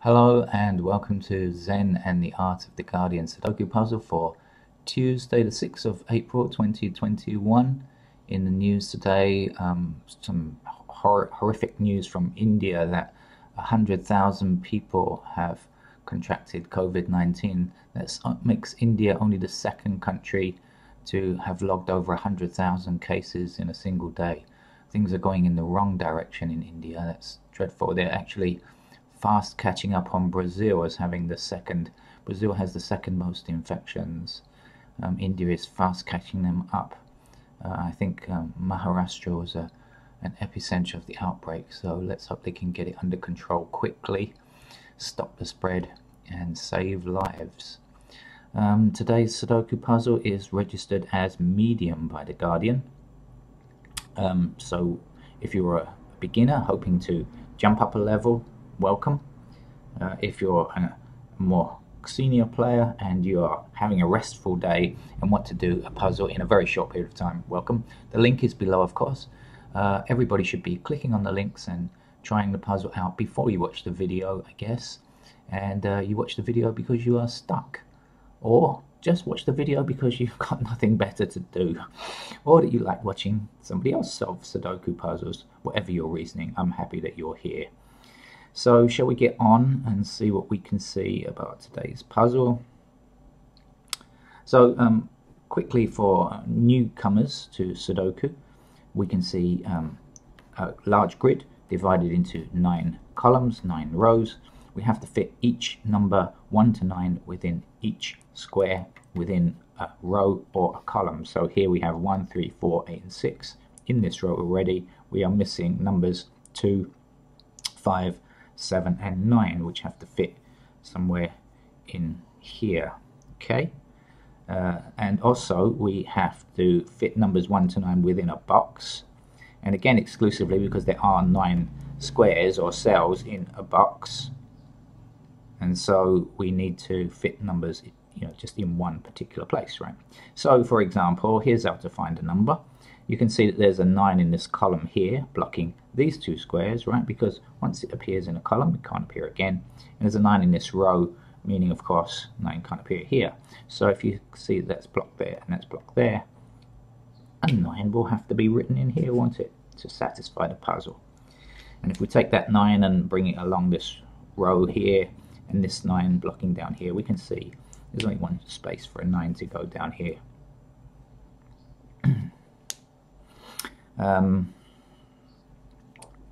Hello and welcome to Zen and the Art of the Guardian Sudoku puzzle for Tuesday the 6th of April 2021. In the news today, some horrific news from India that 100,000 people have contracted COVID-19. That makes India only the second country to have logged over 100,000 cases in a single day. Things are going in the wrong direction in India. That's dreadful. They're actually fast catching up on Brazil as having the second. Brazil has the second most infections. India is fast catching them up. I think Maharashtra was an epicenter of the outbreak, so let's hope they can get it under control quickly, stop the spread, and save lives. Today's Sudoku puzzle is registered as medium by the Guardian. So if you're a beginner hoping to jump up a level, welcome. If you're a more senior player and you are having a restful day and want to do a puzzle in a very short period of time, welcome. The link is below, of course. Everybody should be clicking on the links and trying the puzzle out before you watch the video, I guess. And you watch the video because you are stuck, or just watch the video because you've got nothing better to do, or that you like watching somebody else solve Sudoku puzzles. Whatever your reasoning, I'm happy that you're here. So shall we get on and see what we can see about today's puzzle? So quickly, for newcomers to Sudoku, we can see a large grid divided into 9 columns, 9 rows. We have to fit each number 1 to 9 within each square within a row or a column. So here we have 1, 3, 4, 8 and 6. In this row already we are missing numbers 2, 5, 7 and 9, which have to fit somewhere in here. Okay, and also we have to fit numbers 1 to 9 within a box, and again exclusively because there are 9 squares or cells in a box, and so we need to fit numbers, just in one particular place, right? So for example, here's how to find a number. You can see that there's a 9 in this column here blocking these 2 squares, right? Because once it appears in a column, it can't appear again. And there's a 9 in this row, meaning, of course, 9 can't appear here. So if you see that's blocked there and that's blocked there, a 9 will have to be written in here, won't it, to satisfy the puzzle. And if we take that 9 and bring it along this row here, and this 9 blocking down here, we can see there's only one space for a 9 to go down here.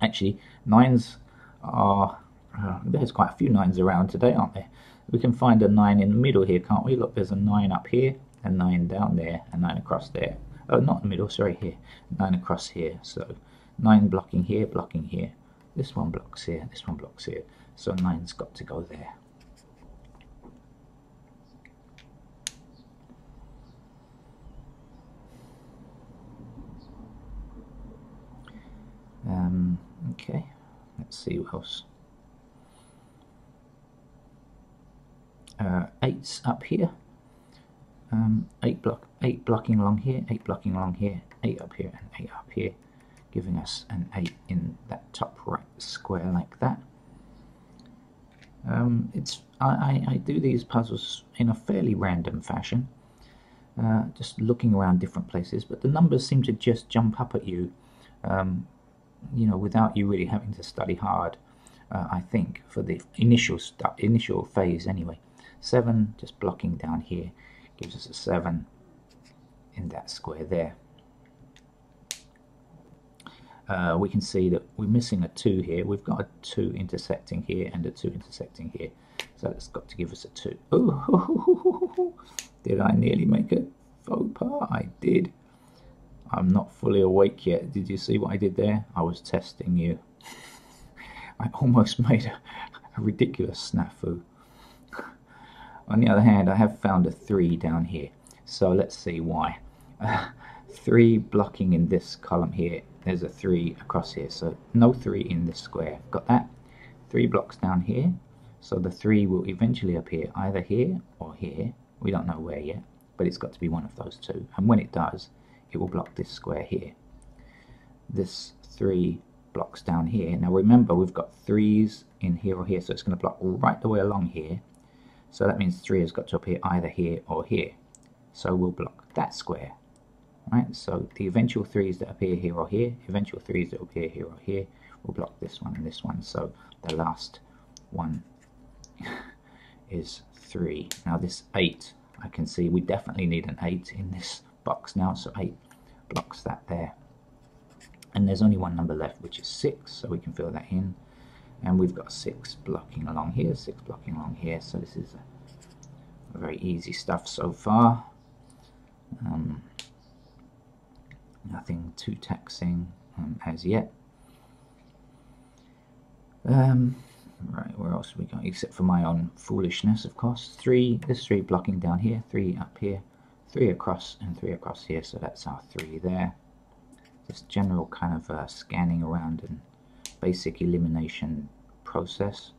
Actually, 9s are, there's quite a few 9s around today, aren't there? We can find a 9 in the middle here, can't we? Look, there's a 9 up here, a 9 down there, a 9 across there. Oh, not in the middle, sorry, here. 9 across here, so 9 blocking here, blocking here. This one blocks here, this one blocks here. So 9's got to go there. Okay, let's see what else. 8's up here. 8 blocking along here, 8 blocking along here, 8 up here and 8 up here, giving us an 8 in that top right square like that. I do these puzzles in a fairly random fashion, just looking around different places, but the numbers seem to just jump up at you, without you really having to study hard. I think for the initial phase anyway. 7 just blocking down here gives us a 7 in that square there. We can see that we're missing a 2 here. We've got a 2 intersecting here and a 2 intersecting here, so that's got to give us a 2. Oh, did I nearly make a faux pas? I did. I'm not fully awake yet. Did you see what I did there? I was testing you. I almost made a ridiculous snafu. On the other hand, I have found a 3 down here, so let's see why. 3 blocking in this column here. There's a 3 across here, so no 3 in this square. Got that? 3 blocks down here, so the 3 will eventually appear either here or here. We don't know where yet, but it's got to be one of those 2. And when it does, it will block this square here. This 3 blocks down here. Now remember, we've got 3's in here or here, so it's going to block right the way along here. So that means 3 has got to appear either here or here. So we'll block that square. Right, so the eventual 3's that appear here or here, eventual 3's that appear here or here, we'll block this one and this one. So the last one is 3. Now this 8, I can see we definitely need an 8 in this box now, so 8 blocks that there. And there's only one number left, which is 6, so we can fill that in. And we've got 6 blocking along here, 6 blocking along here, so this is a very easy stuff so far. Nothing too taxing as yet. Right, where else have we got? Except for my own foolishness, of course. 3, this 3 blocking down here, 3 up here, 3 across, and 3 across here, so that's our 3 there. Just general kind of scanning around and basic elimination process.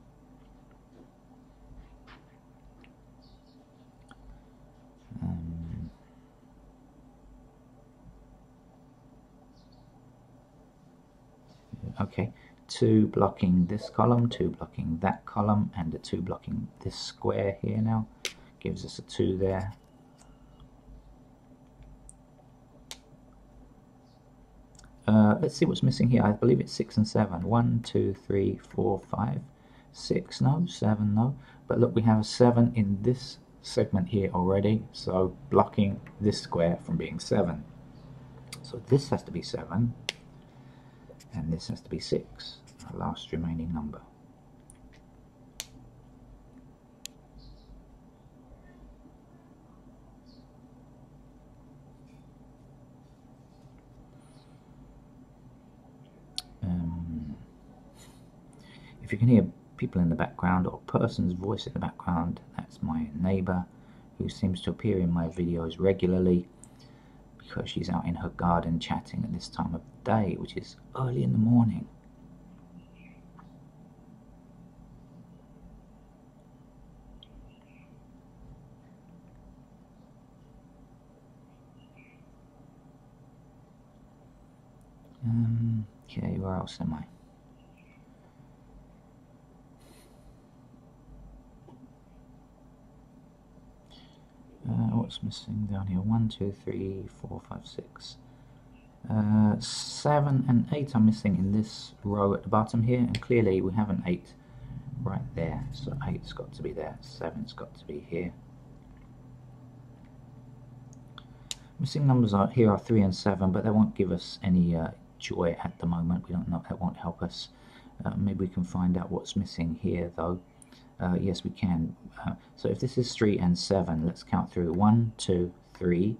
Okay, 2 blocking this column, 2 blocking that column, and a 2 blocking this square here now. Gives us a 2 there. Let's see what's missing here. I believe it's 6 and 7. 1, 2, 3, 4, 5, 6, no, 7, no. But look, we have a 7 in this segment here already, so blocking this square from being 7. So this has to be 7. And this has to be 6, our last remaining number. If you can hear people in the background or a person's voice in the background, that's my neighbour who seems to appear in my videos regularly, because she's out in her garden chatting at this time of day, which is early in the morning. Okay, where else am I? What's missing down here? 1, 2, 3, 4, 5, 6. 7 and 8 are missing in this row at the bottom here, and clearly we have an 8 right there, so 8's got to be there, 7's got to be here. Missing numbers here are 3 and 7, but they won't give us any joy at the moment. We don't know, that won't help us. Maybe we can find out what's missing here though. Yes, we can. So if this is 3 and 7, let's count through. 1, 2, 3.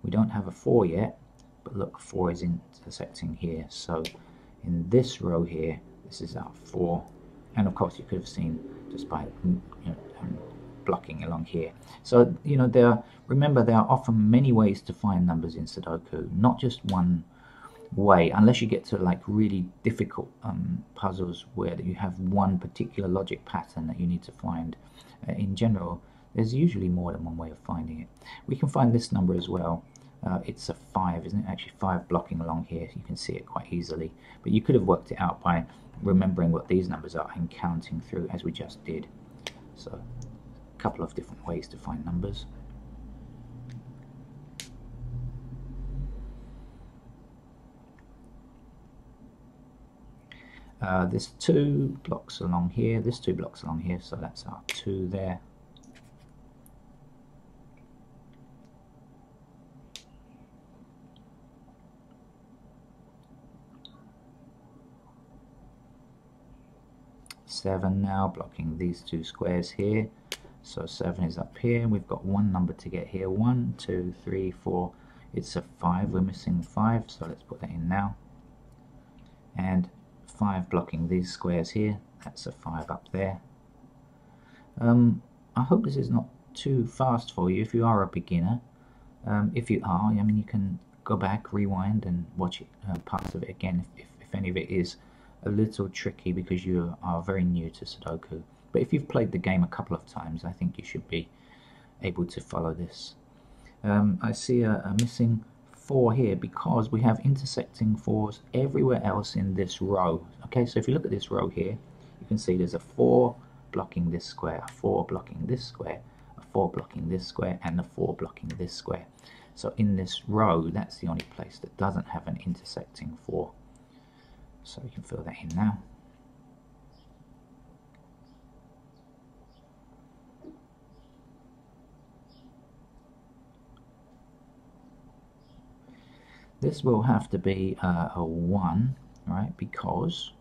We don't have a 4 yet, but look, 4 is intersecting here. So in this row here, this is our 4. And of course, you could have seen just by blocking along here. So remember, there are often many ways to find numbers in Sudoku, not just one way, unless you get to like really difficult puzzles where you have one particular logic pattern that you need to find. In general, there's usually more than one way of finding it. We can find this number as well. It's a 5, isn't it? Actually 5 blocking along here. You can see it quite easily, but you could have worked it out by remembering what these numbers are and counting through as we just did. So a couple of different ways to find numbers. This 2 blocks along here, this 2 blocks along here, so that's our 2 there. Seven now, blocking these 2 squares here. So 7 is up here. We've got one number to get here. 1, 2, 3, 4. It's a 5. We're missing 5, so let's put that in now. And 5 blocking these squares here. That's a 5 up there. I hope this is not too fast for you if you are a beginner. If you are, I mean, you can go back, rewind, and watch it, parts of it again if any of it is a little tricky because you are very new to Sudoku. But if you've played the game a couple of times, I think you should be able to follow this. I see a missing 4 here because we have intersecting 4s everywhere else in this row. Okay, so if you look at this row here, you can see there's a 4 blocking this square, a 4 blocking this square, a 4 blocking this square, and a 4 blocking this square. So in this row, that's the only place that doesn't have an intersecting 4. So you can fill that in now. This will have to be a 1, right? Because,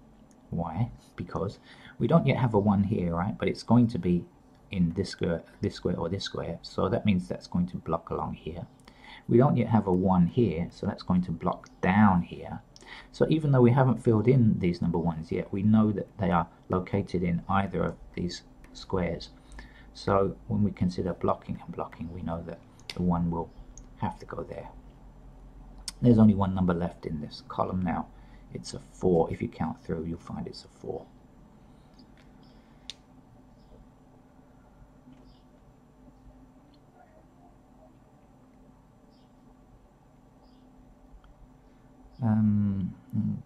why? Because we don't yet have a 1 here, right? But it's going to be in this square, or this square. So that means that's going to block along here. We don't yet have a 1 here, so that's going to block down here. So even though we haven't filled in these number 1s yet, we know that they are located in either of these squares. So when we consider blocking and blocking, we know that the 1 will have to go there. There's only one number left in this column now. It's a 4. If you count through, you'll find it's a 4.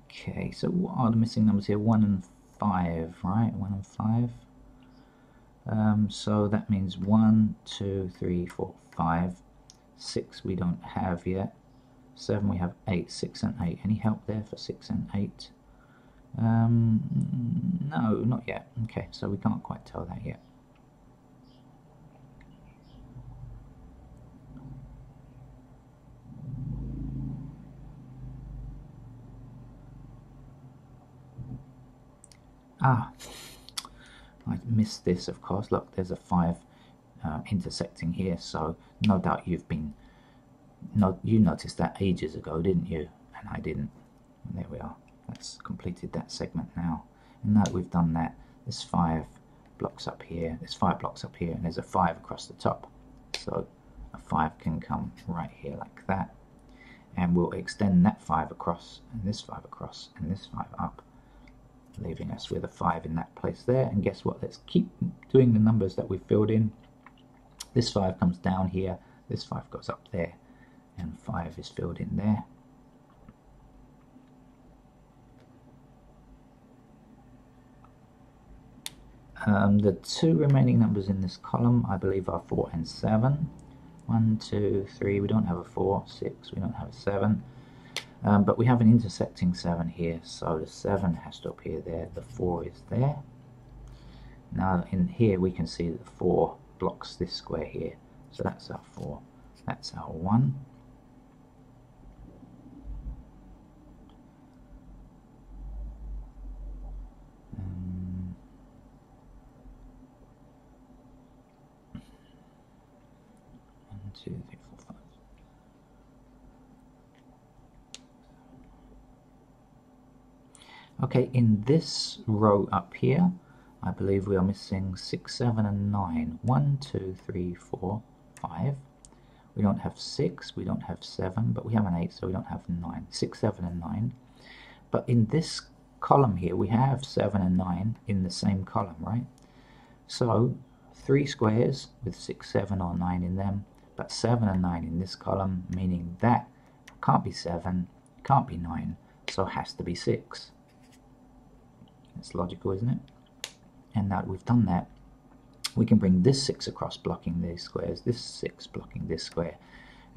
Okay, so what are the missing numbers here? 1 and 5, right? 1 and 5. So that means 1, 2, 3, 4, 5. 6 we don't have yet. 7 we have 8, 6 and 8. Any help there for 6 and 8? No, not yet. Okay, so we can't quite tell that yet. Ah, I missed this, of course. Look, there's a 5 intersecting here, so no doubt you noticed that ages ago, didn't you? And I didn't. And there we are. That's completed that segment now. And now that we've done that, there's 5 blocks up here, there's 5 blocks up here, and there's a 5 across the top. So a 5 can come right here like that. And we'll extend that 5 across, and this 5 across, and this 5 up, leaving us with a 5 in that place there. And guess what? Let's keep doing the numbers that we filled in. This 5 comes down here, this 5 goes up there, and 5 is filled in there. The 2 remaining numbers in this column, I believe, are 4 and 7. 1, 2, 3, we don't have a 4. 6, we don't have a 7. But we have an intersecting 7 here, so the 7 has to appear there, the 4 is there. Now in here we can see that the 4 blocks this square here, so that's our 4, that's our 1. One, 2, 3, 4, 5. Okay, in this row up here, I believe we are missing 6, 7 and 9. 1, 2, 3, 4, 5. We don't have 6, we don't have 7, but we have an 8, so we don't have 9. 6, 7 and 9. But in this column here, we have 7 and 9 in the same column, right? So 3 squares with 6, 7 or 9 in them, but 7 and 9 in this column, meaning that can't be 7, can't be 9, so it has to be 6. It's logical, isn't it? And now that we've done that, we can bring this 6 across blocking these squares, this 6 blocking this square,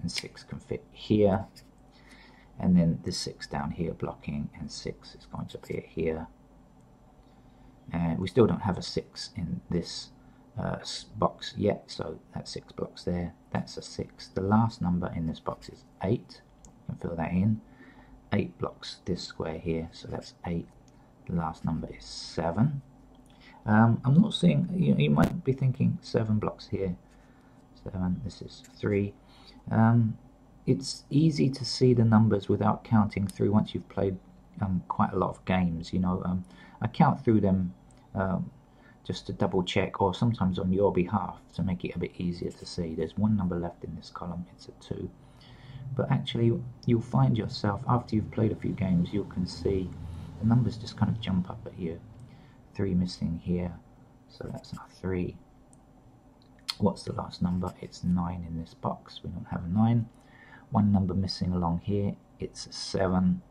and 6 can fit here, and then this 6 down here blocking, and 6 is going to appear here. And we still don't have a 6 in this box yet, so that's 6 blocks there, that's a 6. The last number in this box is 8, you can fill that in. 8 blocks this square here, so that's 8. The last number is 7. I'm not seeing, you might be thinking 7 blocks here, 7, this is 3. It's easy to see the numbers without counting through once you've played quite a lot of games, I count through them just to double check, or sometimes on your behalf to make it a bit easier to see. There's one number left in this column, it's a 2. But actually you'll find yourself, after you've played a few games, you can see the numbers just kind of jump up at you. 3 missing here, so that's our 3. What's the last number? It's 9 in this box, we don't have a 9. One number missing along here, it's a 7.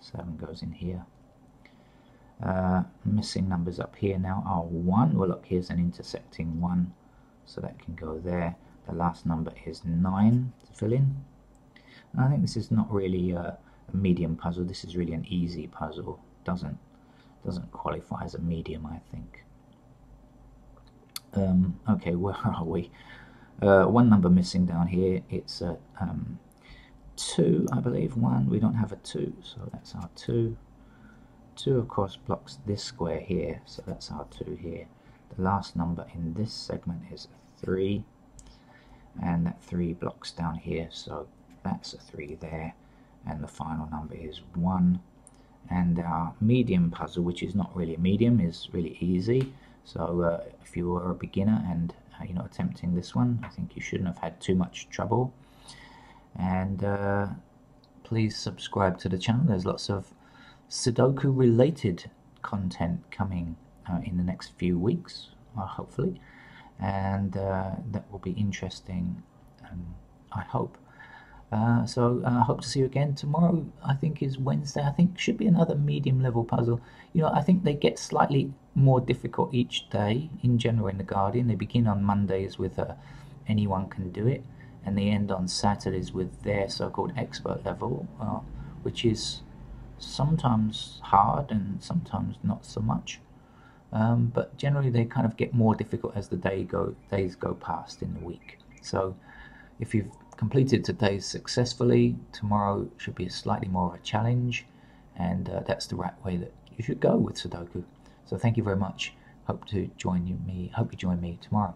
7 goes in here. Missing numbers up here now are 1. Well, look, here's an intersecting 1, so that can go there. The last number is 9 to fill in. And I think this is not really a medium puzzle. This is really an easy puzzle. Doesn't qualify as a medium, I think. Okay, where are we? One number missing down here. It's a 2, I believe. 1. We don't have a 2, so that's our 2. 2, of course, blocks this square here, so that's our 2 here. The last number in this segment is 3, and that 3 blocks down here, so that's a 3 there, and the final number is 1. And our medium puzzle, which is not really a medium, is really easy. So if you were a beginner and you're not attempting this one, I think you shouldn't have had too much trouble. And please subscribe to the channel. There's lots of Sudoku related content coming in the next few weeks, hopefully, and that will be interesting, I hope. So I hope to see you again tomorrow. I think is Wednesday. I think should be another medium level puzzle. You know, I think they get slightly more difficult each day in general in the Guardian. They begin on Mondays with anyone can do it, and they end on Saturdays with their so-called expert level, which is sometimes hard and sometimes not so much, but generally they kind of get more difficult as the days go past in the week. So if you've completed today's successfully, tomorrow should be slightly more of a challenge, and that's the right way that you should go with Sudoku. So thank you very much. Hope you join me tomorrow.